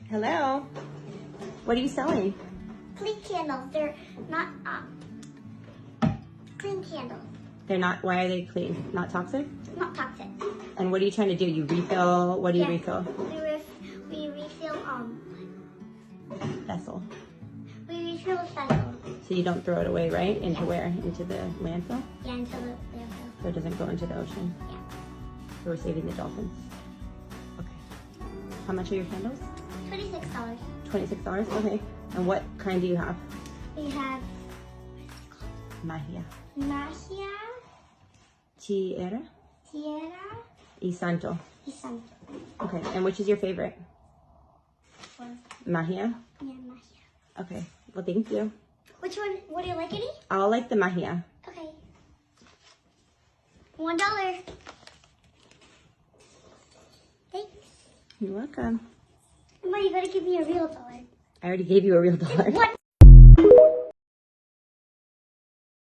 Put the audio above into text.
Hello. What are you selling? Clean candles. They're not clean candles. They're not, why are they clean? Not toxic? Not toxic. And what are you trying to do? You refill, what do you refill? We refill Vessel. we refill the vessel. So you don't throw it away, right? Into where? Into the landfill? Yeah, until the landfill. So it doesn't go into the ocean? Yeah. So we're saving the dolphins. Okay. How much are your candles? $26. $26? Okay. And what kind do you have? We have Magia. Magia, Tierra Tierra, y Santo. y Santo. Okay. And which is your favorite? Magia? Yeah, Magia. Okay. Well, thank you. Which one? Would you like any? I'll like the Magia. Okay. $1. Thanks. You're welcome. Mama, you gotta give me a real dollar. I already gave you a real dollar. What?